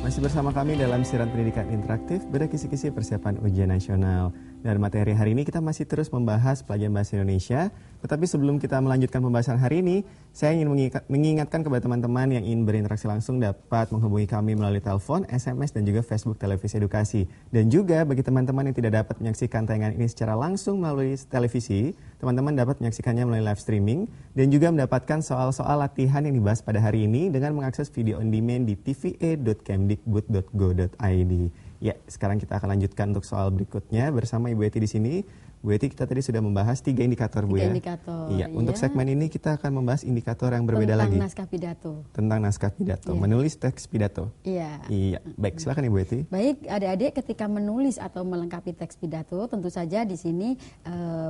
Masih bersama kami dalam siaran pendidikan interaktif berkisi-kisi persiapan ujian nasional. Dan materi hari ini kita masih terus membahas pelajaran bahasa Indonesia. Tetapi sebelum kita melanjutkan pembahasan hari ini, saya ingin mengingatkan kepada teman-teman yang ingin berinteraksi langsung dapat menghubungi kami melalui telepon, SMS, dan juga Facebook Televisi Edukasi. Dan juga bagi teman-teman yang tidak dapat menyaksikan tayangan ini secara langsung melalui televisi, teman-teman dapat menyaksikannya melalui live streaming dan juga mendapatkan soal-soal latihan yang dibahas pada hari ini dengan mengakses video on demand di tva.kemdikbud.go.id. Ya, sekarang kita akan lanjutkan untuk soal berikutnya bersama Ibu Eti di sini. Bu Eti, kita tadi sudah membahas 3 indikator, Bu, ya? 3 indikator. Iya, untuk segmen ini kita akan membahas indikator yang berbeda lagi. Tentang naskah pidato. Tentang naskah pidato, menulis teks pidato. Iya. Iya, baik, silakan Ibu Eti. Baik, adik-adik ketika menulis atau melengkapi teks pidato, tentu saja di sini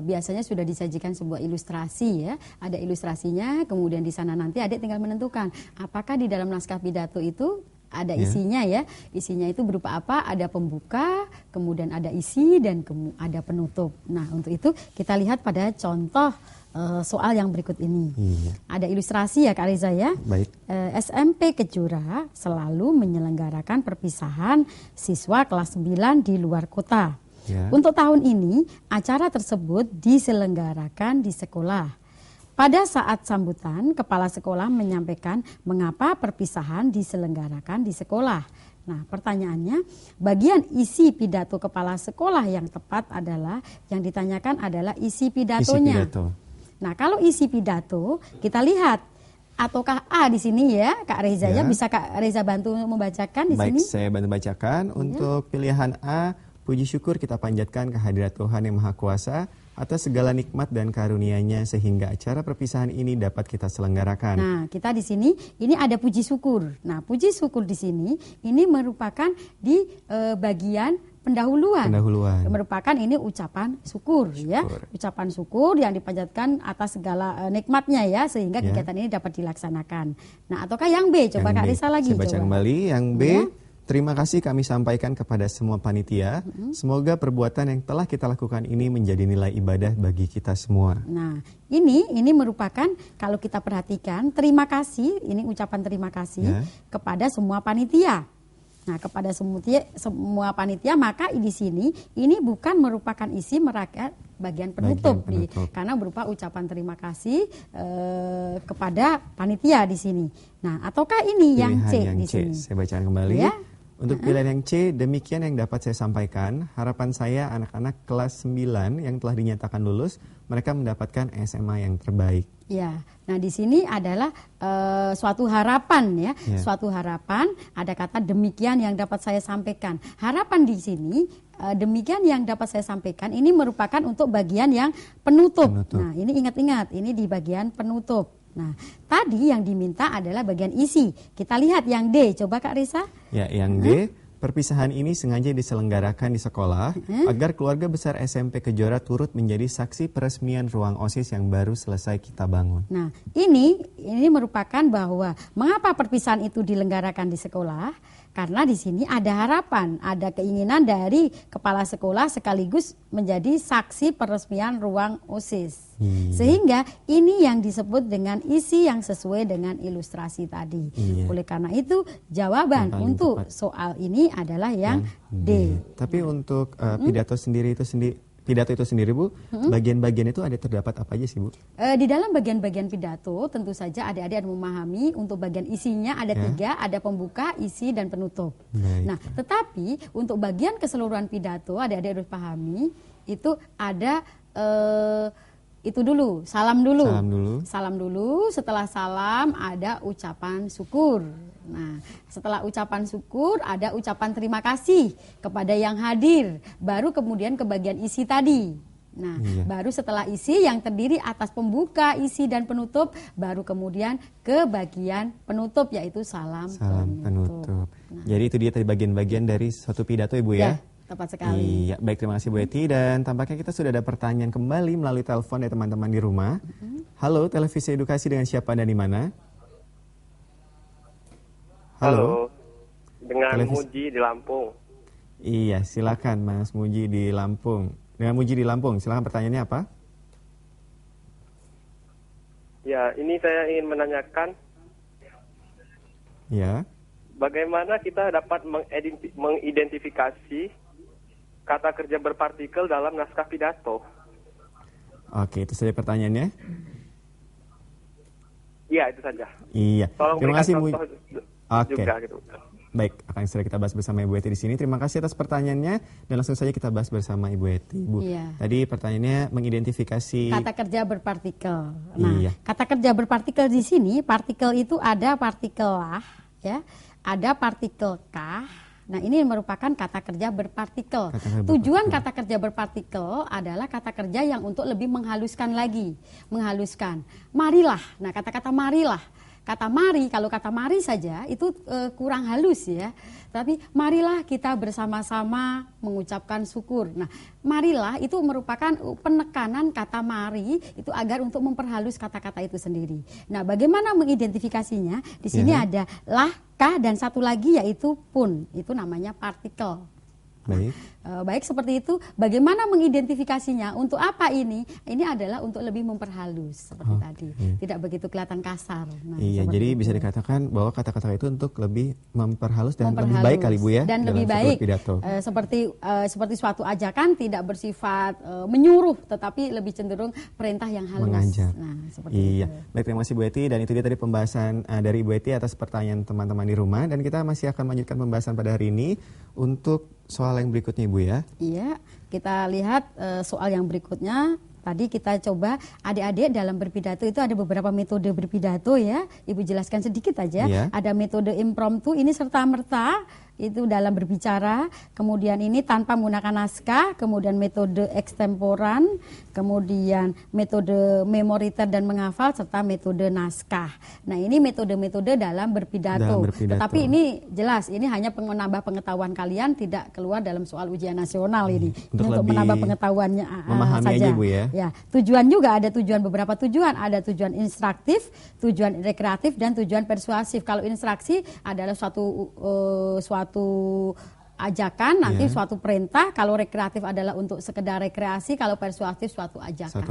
biasanya sudah disajikan sebuah ilustrasi, ya. Ada ilustrasinya, kemudian di sana nanti adik tinggal menentukan apakah di dalam naskah pidato itu ada isinya, ya. Isinya itu berupa apa? Ada pembuka, kemudian ada isi, dan ada penutup. Nah, untuk itu kita lihat pada contoh soal yang berikut ini. Iya. Ada ilustrasi ya Kak Reza, ya. Baik. SMP Kejora selalu menyelenggarakan perpisahan siswa kelas 9 di luar kota. Ya. Untuk tahun ini, acara tersebut diselenggarakan di sekolah. Pada saat sambutan, kepala sekolah menyampaikan mengapa perpisahan diselenggarakan di sekolah. Nah, pertanyaannya, bagian isi pidato kepala sekolah yang tepat adalah, yang ditanyakan adalah isi pidatonya. Isi pidato. Nah, kalau isi pidato, kita lihat, ataukah A di sini, ya, Kak Reza, ya. Bisa Kak Reza bantu membacakan di sini? Baik, saya bantu bacakan. Untuk pilihan A, puji syukur kita panjatkan kehadirat Tuhan yang Maha Kuasa atas segala nikmat dan karunia-Nya sehingga acara perpisahan ini dapat kita selenggarakan. Nah, kita di sini ini ada puji syukur. Nah, puji syukur di sini ini merupakan di bagian pendahuluan. Merupakan ini ucapan syukur, ya. Ucapan syukur yang dipanjatkan atas segala nikmatnya, ya, sehingga kegiatan ini dapat dilaksanakan. Nah, ataukah yang B? Coba Kak Risa lagi. Saya baca kembali yang B. Ya. Terima kasih kami sampaikan kepada semua panitia. Semoga perbuatan yang telah kita lakukan ini menjadi nilai ibadah bagi kita semua. Nah, ini merupakan kalau kita perhatikan terima kasih, ini ucapan terima kasih kepada semua panitia. Nah, kepada semua panitia, maka di sini ini bukan merupakan isi merakyat bagian penutup. Karena berupa ucapan terima kasih kepada panitia di sini. Nah, ataukah ini yang C di sini? Saya bacakan kembali. Ya. Untuk pilihan yang C, demikian yang dapat saya sampaikan. Harapan saya anak-anak kelas 9 yang telah dinyatakan lulus, mereka mendapatkan SMA yang terbaik. Ya, nah di sini adalah suatu harapan, ya. Suatu harapan, ada kata demikian yang dapat saya sampaikan. Harapan di sini, demikian yang dapat saya sampaikan, ini merupakan untuk bagian yang penutup. Nah, ini ingat-ingat, ini di bagian penutup. Nah, tadi yang diminta adalah bagian isi. Kita lihat yang D, coba Kak Risa. Ya, yang D, perpisahan ini sengaja diselenggarakan di sekolah agar keluarga besar SMP Kejora turut menjadi saksi peresmian ruang OSIS yang baru selesai kita bangun. Nah, ini merupakan bahwa mengapa perpisahan itu dilenggarakan di sekolah? Karena di sini ada harapan, ada keinginan dari kepala sekolah sekaligus menjadi saksi peresmian ruang OSIS. Sehingga ini yang disebut dengan isi yang sesuai dengan ilustrasi tadi. Oleh karena itu jawaban untuk soal ini adalah yang D. Tapi untuk pidato itu sendiri Bu, bagian-bagian itu ada terdapat apa aja sih Bu? Di dalam bagian-bagian pidato tentu saja adik-adik harus memahami untuk bagian isinya ada 3, ada pembuka, isi, dan penutup. Baik. Nah, tetapi untuk bagian keseluruhan pidato adik-adik harus pahami itu ada itu dulu, salam dulu. Salam dulu, setelah salam ada ucapan syukur. Nah, setelah ucapan syukur ada ucapan terima kasih kepada yang hadir. Baru kemudian ke bagian isi tadi. Nah, baru setelah isi yang terdiri atas pembuka, isi, dan penutup, baru kemudian ke bagian penutup yaitu salam penutup. Nah, jadi itu dia tadi bagian-bagian dari suatu pidato Ibu ya? Tepat sekali. Iya, baik, terima kasih Bu Eti. Dan tampaknya kita sudah ada pertanyaan kembali melalui telepon dari teman-teman di rumah. Halo, Televisi Edukasi, dengan siapa dan di mana? Halo. Dengan Muji di Lampung. Iya, silakan Mas Muji di Lampung. Dengan Muji di Lampung, silakan, pertanyaannya apa? Ya, ini saya ingin menanyakan. Ya. bagaimana kita dapat mengidentifikasi kata kerja berpartikel dalam naskah pidato? Oke, itu saja pertanyaannya. Iya, itu saja. Iya. Tolong terima kasih Bu. Juga gitu. Baik, akan segera kita bahas bersama Ibu Eti di sini. Terima kasih atas pertanyaannya dan langsung saja kita bahas bersama Ibu Eti. Bu, tadi pertanyaannya mengidentifikasi kata kerja berpartikel. Nah, kata kerja berpartikel di sini, partikel itu ada partikel lah, ya, ada partikel kah. Nah, ini merupakan kata kerja berpartikel. Tujuan kata kerja berpartikel adalah kata kerja yang untuk lebih menghaluskan lagi, menghaluskan. Marilah. Nah, kata-kata marilah. Kata mari, kalau kata mari saja itu kurang halus ya. Tapi marilah kita bersama-sama mengucapkan syukur. Nah, marilah itu merupakan penekanan kata mari itu agar untuk memperhalus kata-kata itu sendiri. Nah, bagaimana mengidentifikasinya? Di sini ada lah, kah, dan satu lagi yaitu pun. Itu namanya partikel. Baik. Baik, seperti itu. Bagaimana mengidentifikasinya? Untuk apa ini? Ini adalah untuk lebih memperhalus seperti tadi. Tidak begitu kelihatan kasar. Nah, iya, jadi bisa dikatakan bahwa kata-kata itu untuk lebih memperhalus dan lebih baik kali Bu ya. Dan lebih baik. Seperti suatu ajakan tidak bersifat menyuruh, tetapi lebih cenderung perintah yang halus. Mengajak. Nah, seperti iya. itu. Baik, terima kasih Bu Eti, dan itu dia tadi pembahasan dari Bu Eti atas pertanyaan teman-teman di rumah, dan kita masih akan melanjutkan pembahasan pada hari ini untuk soal yang berikutnya Ibu ya. Iya, kita lihat soal yang berikutnya. Tadi kita coba adik-adik dalam berpidato itu ada beberapa metode berpidato ya. Ibu jelaskan sedikit aja. Iya. Ada metode impromptu, ini serta-merta itu dalam berbicara, kemudian ini tanpa menggunakan naskah, kemudian metode ekstemporan, kemudian metode memoriter dan menghafal, serta metode naskah. Nah, ini metode-metode dalam berpidato. Tetapi ini jelas, ini hanya menambah pengetahuan kalian, tidak keluar dalam soal ujian nasional ini. Untuk menambah pengetahuannya memahami saja. Aja, Bu ya. Ya, tujuan juga ada beberapa tujuan, ada tujuan instruktif, tujuan rekreatif, dan tujuan persuasif. Kalau instruksi adalah suatu ajakan, nanti suatu perintah. Kalau rekreatif adalah untuk sekedar rekreasi, kalau persuasif suatu ajakan.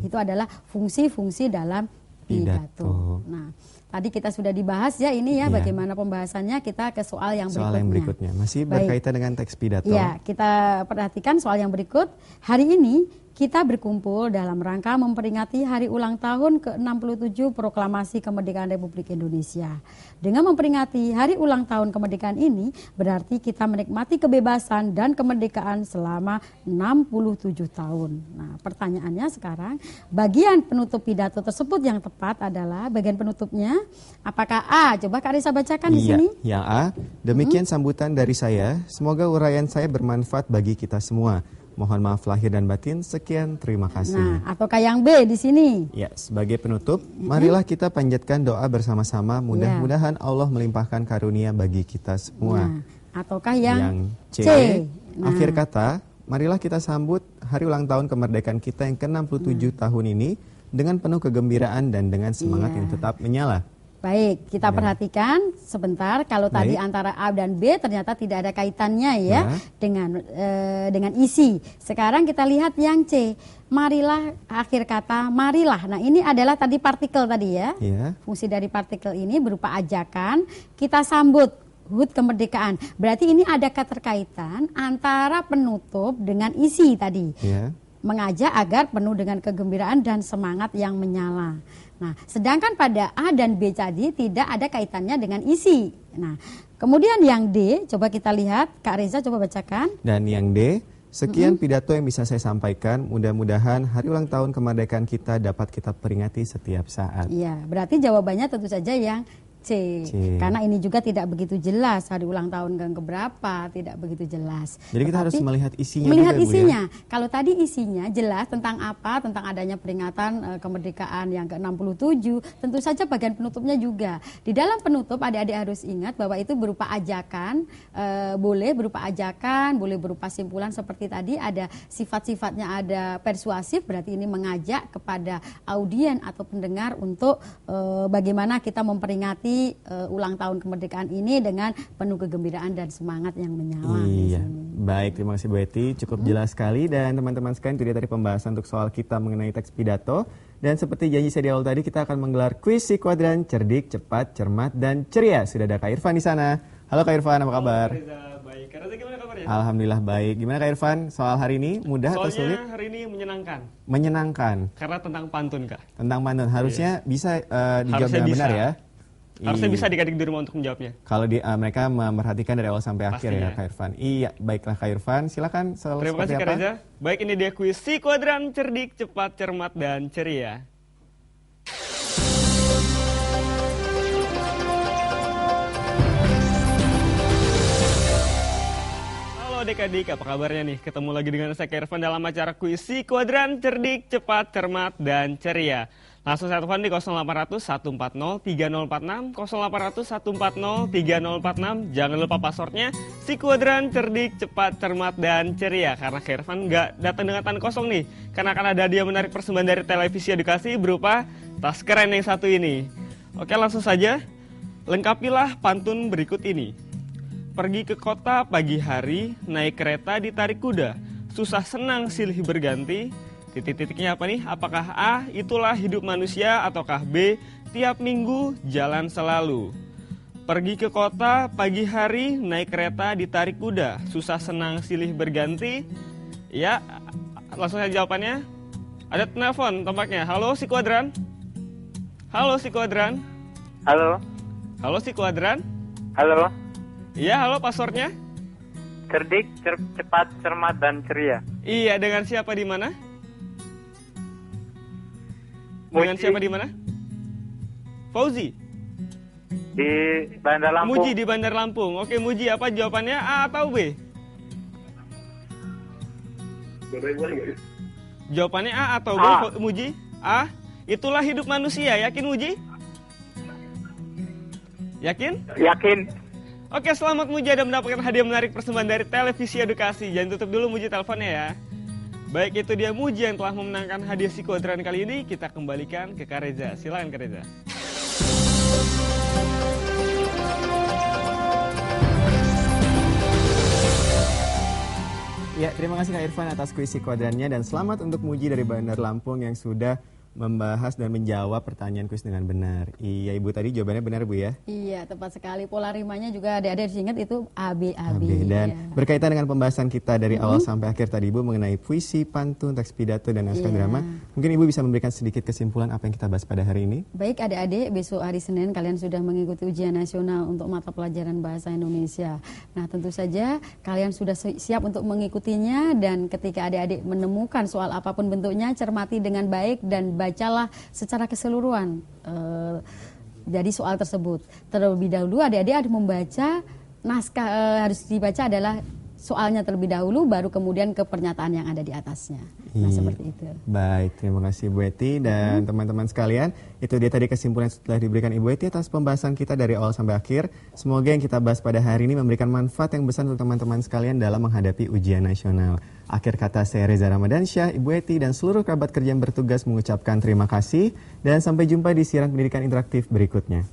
Itu adalah fungsi-fungsi dalam pidato. Nah, tadi kita sudah dibahas ya ini ya, bagaimana pembahasannya. Kita ke soal yang berikutnya. Masih berkaitan dengan teks pidato. Ya, kita perhatikan soal yang berikut. Hari ini kita berkumpul dalam rangka memperingati hari ulang tahun ke-67 Proklamasi Kemerdekaan Republik Indonesia. Dengan memperingati hari ulang tahun kemerdekaan ini, berarti kita menikmati kebebasan dan kemerdekaan selama 67 tahun. Nah, pertanyaannya sekarang, bagian penutup pidato tersebut yang tepat adalah bagian penutupnya. Apakah A? Coba Kak Risa bacakan di sini. Yang A, demikian sambutan dari saya. Semoga uraian saya bermanfaat bagi kita semua. Mohon maaf lahir dan batin. Sekian, terima kasih. Nah, ataukah yang B di sini? Ya, sebagai penutup, marilah kita panjatkan doa bersama-sama. Mudah-mudahan Allah melimpahkan karunia bagi kita semua. Nah, ataukah yang C? Nah. Akhir kata, marilah kita sambut hari ulang tahun kemerdekaan kita yang ke-67 tahun ini dengan penuh kegembiraan dan dengan semangat yang tetap menyala. Baik, kita perhatikan sebentar. Kalau tadi antara A dan B ternyata tidak ada kaitannya ya dengan isi. Sekarang kita lihat yang C. Marilah, akhir kata marilah. Nah, ini adalah tadi partikel tadi ya. Fungsi dari partikel ini berupa ajakan. Kita sambut HUT kemerdekaan. Berarti ini ada keterkaitan antara penutup dengan isi tadi. Mengajak agar penuh dengan kegembiraan dan semangat yang menyala. Nah, sedangkan pada A dan B tadi tidak ada kaitannya dengan isi. Nah, kemudian yang D, coba kita lihat. Kak Reza coba bacakan. Dan yang D, sekian pidato yang bisa saya sampaikan. Mudah-mudahan hari ulang tahun kemerdekaan kita dapat kita peringati setiap saat. Iya, berarti jawabannya tentu saja yang C. Karena ini juga tidak begitu jelas hari ulang tahun yang keberapa, tidak begitu jelas. Jadi kita harus melihat isinya. Melihat juga, isinya. Bu, ya? Kalau tadi isinya jelas tentang apa, tentang adanya peringatan kemerdekaan yang ke-67, tentu saja bagian penutupnya juga. Di dalam penutup adik-adik harus ingat bahwa itu berupa ajakan, boleh berupa ajakan, boleh berupa simpulan seperti tadi, ada sifat-sifatnya, ada persuasif, berarti ini mengajak kepada audien atau pendengar untuk bagaimana kita memperingati menikmati ulang tahun kemerdekaan ini dengan penuh kegembiraan dan semangat yang menyala. Iya, baik, terima kasih Bu Eti, cukup jelas sekali. Dan teman-teman sekalian, itu dia tadi pembahasan untuk soal kita mengenai teks pidato. Dan seperti janji saya di awal tadi, kita akan menggelar kuis si kuadran cerdik, cepat, cermat, dan ceria. Sudah ada Kak Irfan di sana. Halo Kak Irfan, apa kabar? Halo Reza, baik. Kak Reza gimana kabarnya? Alhamdulillah baik. Gimana Kak Irfan, soal hari ini mudah atau sulit? Soalnya hari ini menyenangkan. Menyenangkan. Karena tentang pantun, Kak. Tentang pantun, harusnya bisa dijawab Harusnya dengan bisa. benar ya? Harusnya bisa adik-adik di rumah untuk menjawabnya. Kalau mereka memperhatikan dari awal sampai akhir ya Pastinya. Kak Irfan. Iya, baiklah Kak Irfan, silakan. Terima kasih Kak Reza. Baik, ini dia kuis si kuadran cerdik, cepat, cermat, dan ceria. Halo adik-adik, apa kabarnya nih? Ketemu lagi dengan saya Kak Irfan dalam acara kuis si kuadran cerdik, cepat, cermat, dan ceria. Langsung saya telepon di 0800 140 3046, 0800 140 3046. Jangan lupa passwordnya si kuadran cerdik, cepat, cermat, dan ceria. Karena Kak Irfan nggak datang dengan tangan kosong nih. Karena akan ada hadiah menarik persembahan dari televisi edukasi berupa tas keren yang satu ini. Oke, langsung saja. Lengkapilah pantun berikut ini. Pergi ke kota pagi hari, naik kereta ditarik kuda. Susah senang silih berganti. Titik-titiknya apa nih? Apakah A, itulah hidup manusia, ataukah B, tiap minggu jalan selalu? Pergi ke kota pagi hari, naik kereta ditarik kuda. Susah senang silih berganti. Ya, langsung saja jawabannya. Ada telepon tampaknya. Halo si kuadran. Halo si kuadran. Halo. Halo si kuadran. Halo. Iya, halo passwordnya. Cerdik, cepat, cermat, dan ceria. Iya, dengan siapa di mana? Dengan Muji. siapa di mana? Fauzi. Di Bandar Lampung. Muji di Bandar Lampung. Oke, Muji, apa jawabannya? A atau B? Jawabannya A atau B, A. Muji? A. Itulah hidup manusia. Yakin, Muji? Yakin? Yakin. Oke, selamat Muji, ada mendapatkan hadiah menarik persembahan dari televisi edukasi. Jangan tutup dulu Muji teleponnya ya. Baik, itu dia Muji yang telah memenangkan hadiah si kuadran kali ini. Kita kembalikan ke Kak Reza. Silakan Kak Reza. Ya, terima kasih Kak Irfan atas kuis si kuadrannya dan selamat untuk Muji dari Bandar Lampung yang sudah membahas dan menjawab pertanyaan kuis dengan benar. Iya, Ibu tadi jawabannya benar Bu ya? Iya, tepat sekali. Pola rimanya juga adik-adik ingat itu AB. Dan Iya. berkaitan dengan pembahasan kita dari awal sampai akhir tadi Ibu mengenai puisi, pantun, teks pidato, dan naskah drama. Mungkin Ibu bisa memberikan sedikit kesimpulan apa yang kita bahas pada hari ini? Baik adik-adik, besok hari Senin kalian sudah mengikuti ujian nasional untuk mata pelajaran bahasa Indonesia. Nah, tentu saja kalian sudah siap untuk mengikutinya dan ketika adik-adik menemukan soal apapun bentuknya, cermati dengan baik dan bacalah secara keseluruhan dari soal tersebut. Terlebih dahulu adik-adik harus membaca naskah, harus dibaca adalah soalnya terlebih dahulu, baru kemudian ke pernyataan yang ada di atasnya. Nah, seperti itu. Baik, terima kasih Bu Eti dan teman-teman sekalian. Itu dia tadi kesimpulan yang telah diberikan Ibu Eti atas pembahasan kita dari awal sampai akhir. Semoga yang kita bahas pada hari ini memberikan manfaat yang besar untuk teman-teman sekalian dalam menghadapi ujian nasional. Akhir kata saya Reza Ramadansyah, Ibu Eti dan seluruh kerabat kerja yang bertugas mengucapkan terima kasih dan sampai jumpa di siaran pendidikan interaktif berikutnya.